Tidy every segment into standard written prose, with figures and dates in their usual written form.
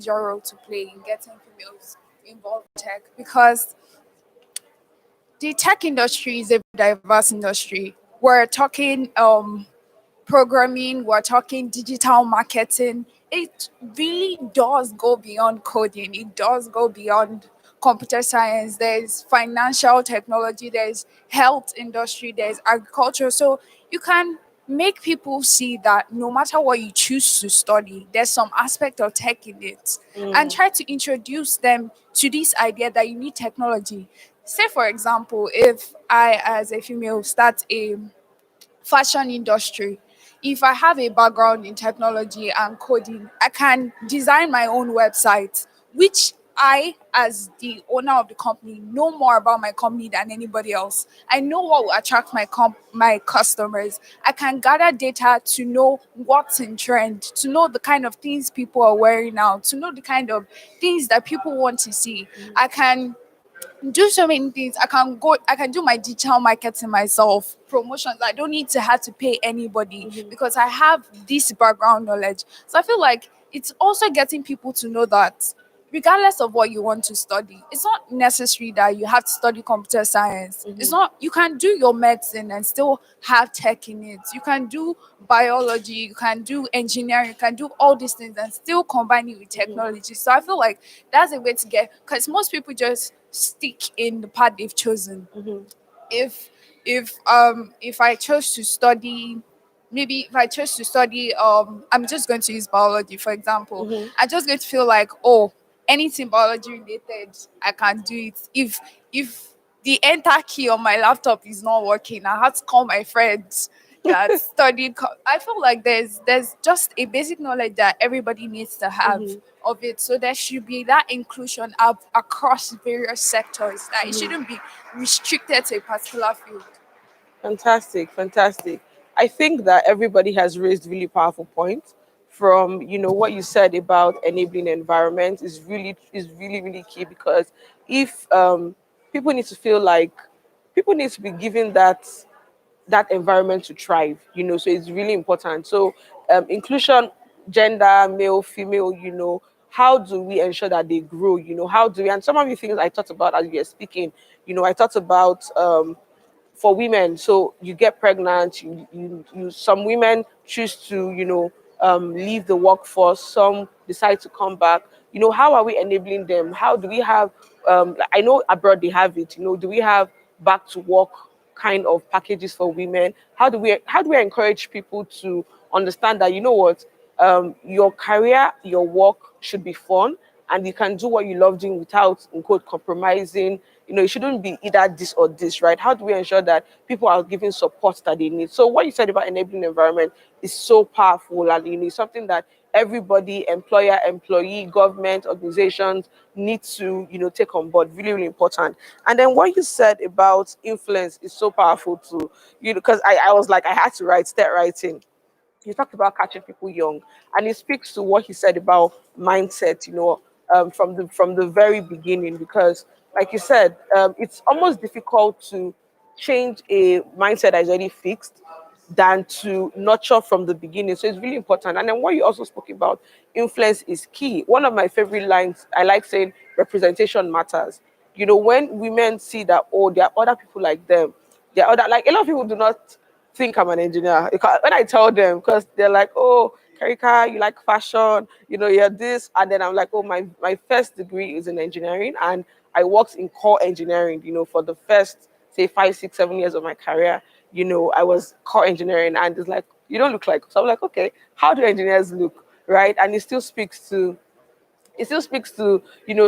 major role to play in getting females involved in tech because the tech industry is a diverse industry. We're talking programming, we're talking digital marketing. It really does go beyond coding, it does go beyond computer science. There's financial technology, there's health industry, there's agriculture. So you can make people see that no matter what you choose to study, there's some aspect of tech in it, and try to introduce them to this idea that you need technology. Say for example, if I as a female start a fashion industry, if I have a background in technology and coding, I can design my own website, which I, as the owner of the company, know more about my company than anybody else. I know what will attract my customers. I can gather data to know what's in trend, to know the kind of things people are wearing now, to know the kind of things that people want to see. I can do so many things. I can do my digital marketing myself, promotions. I don't need to have to pay anybody because I have this background knowledge. So I feel like it's also getting people to know that regardless of what you want to study, it's not necessary that you have to study computer science. It's not, you can do your medicine and still have tech in it. You can do biology, you can do engineering, you can do all these things and still combine it with technology. So I feel like that's a way to get, because most people just stick in the path they've chosen. If if I chose to study, maybe if I chose to study, I'm just going to use biology for example, I'm just going to feel like, oh, anything biology related, I can do it. If the enter key on my laptop is not working, I have to call my friends that studied. I feel like there's just a basic knowledge that everybody needs to have of it. So there should be that inclusion up across various sectors. That it shouldn't be restricted to a particular field. Fantastic, fantastic. I think that everybody has raised really powerful points. From what you said about enabling environment is really key, because if people need to feel like people need to be given that environment to thrive, so it's really important. So inclusion, gender, male, female, how do we ensure that they grow, how do we, and some of the things I thought about as you were speaking, I thought about for women. So you get pregnant, some women choose to, leave the workforce, some decide to come back. How are we enabling them? How do we have, like, I know abroad they have it, do we have back to work kind of packages for women? How do we encourage people to understand that, what, your career, your work should be fun, and you can do what you love doing without, in quote, compromising. It shouldn't be either this or this, right? How do we ensure that people are given support that they need? So what you said about enabling environment is so powerful, and it's something that everybody, employer, employee, government, organizations need to, take on board. Really, really important. And then what you said about influence is so powerful too. Because I was like, I had to start writing. He talked about catching people young, and he speaks to what he said about mindset, from the very beginning. Because, like you said, it's almost difficult to change a mindset that is already fixed than to nurture from the beginning. So it's really important. And then what you also spoke about, influence is key. One of my favorite lines, I like saying, representation matters. When women see that, oh, there are other people like them, there are other, like, a lot of people do not think I'm an engineer. Because when I tell them, because they're like, oh, Karika, you like fashion, you're this. And then I'm like, oh, my first degree is in engineering. And I worked in core engineering, for the first, say, 5, 6, 7 years of my career. I was core engineering. And it's like, you don't look like. So I'm like, okay, how do engineers look? Right. And it still speaks to,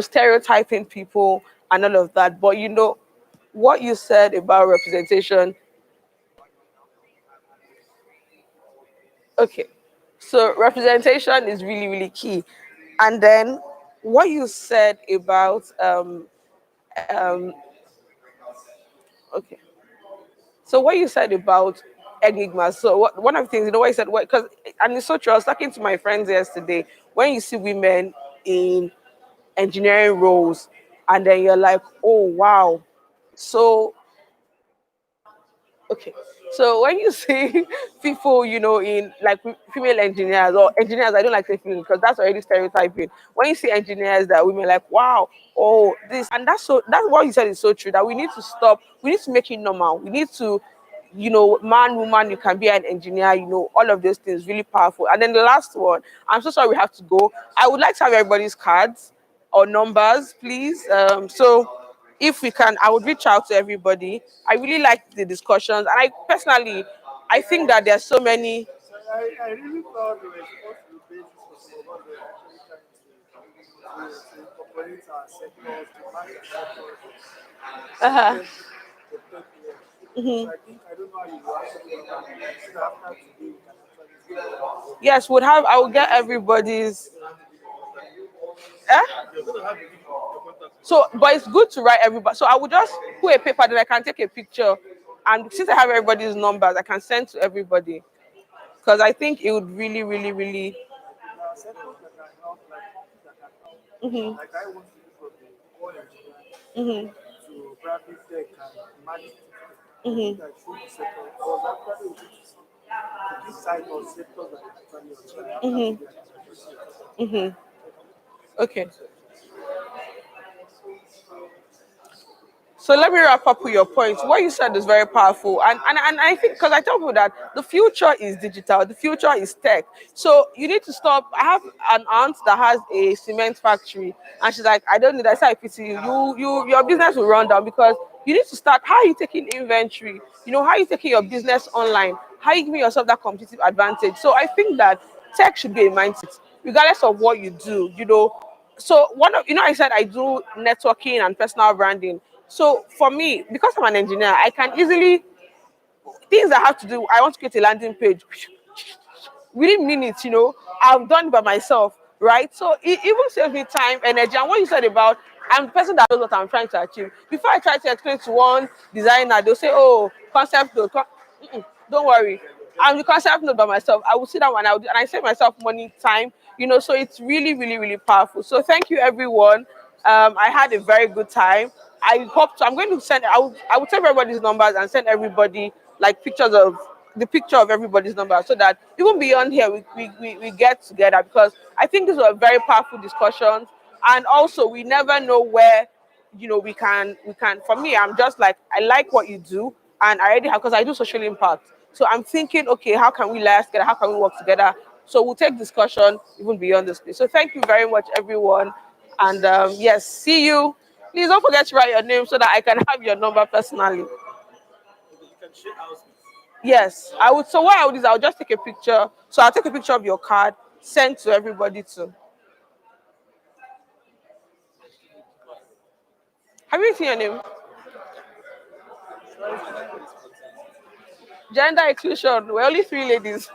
stereotyping people and all of that. But, what you said about representation. Okay. So representation is really, really key. And then what you said about um okay. So what you said about enigmas. So one of the things, what you said, because, and it's so true. I was talking to my friends yesterday. When you see women in engineering roles, and then you're like, oh wow. So Okay. So when you see people, in like female engineers or engineers, I don't like saying female because that's already stereotyping. When you see engineers that women like, wow, oh, this, and that's what you said is so true that we need to stop. We need to make it normal. We need to, man, woman, you can be an engineer. All of those things really powerful. And then the last one, I'm so sorry we have to go. I would like to have everybody's cards or numbers, please. So if we can, I would reach out to everybody. I really like the discussions, and I personally, I think that there's so many. I really thought we were supposed to be basis for some of us were actually trying to incorporate our sectors, to match our sectors, Uh-huh. and the tech year. So I think I don't know how you will actually work out. So after today, we can actually see that. Yes, would have. I will get everybody's. Eh? You're going to have your contact. So, but it's good to write everybody. So I would just put a paper, then I can take a picture, and since I have everybody's numbers, I can send to everybody because I think it would really, really, really. There are sectors that can help, like companies that can help. Hmm. Like I want to do from the core engineer Hmm. to graphic tech and management. I Hmm. think that through the sector, I was actually able to see this side of sectors that actually after Hmm. today, I can appreciate. Hmm. Okay. So let me wrap up with your points. What you said is very powerful, and I think because I tell people that the future is digital, the future is tech. So you need to stop. I have an aunt that has a cement factory, and she's like, I don't need that. I say, I pity you. Your business will run down because you need to start. How are you taking inventory? How are you taking your business online? How are you giving yourself that competitive advantage? So I think that tech should be a mindset, regardless of what you do. So one of I said I do networking and personal branding. So for me, because I'm an engineer, I can easily things I have to do. I want to create a landing page within minutes. I've done it by myself, right? So it even saves me time, energy. And what you said about I'm the person that knows what I'm trying to achieve. Before I try to explain to one designer, they'll say, "Oh, concept note." Don't worry. I'm the concept note by myself. I will sit down and I save myself money, time. So it's really, really, really powerful. So thank you, everyone. I had a very good time. I hope to. I'm going to send. I will take everybody's numbers and send everybody like pictures of the picture of everybody's number so that even beyond here we get together because I think these were very powerful discussions, and also we never know where we can for me I'm just like I like what you do, and I already have because I do social impact, so I'm thinking, okay, how can we last together, how can we work together? So we'll take discussion even beyond this place. So thank you very much, everyone, and yes, see you. Please don't forget to write your name so that I can have your number personally. Okay, you can share ours. Yes, I would. So what I would do is I'll just take a picture. So I'll take a picture of your card, send to everybody too. Have you seen your name? Gender inclusion. We're only three ladies.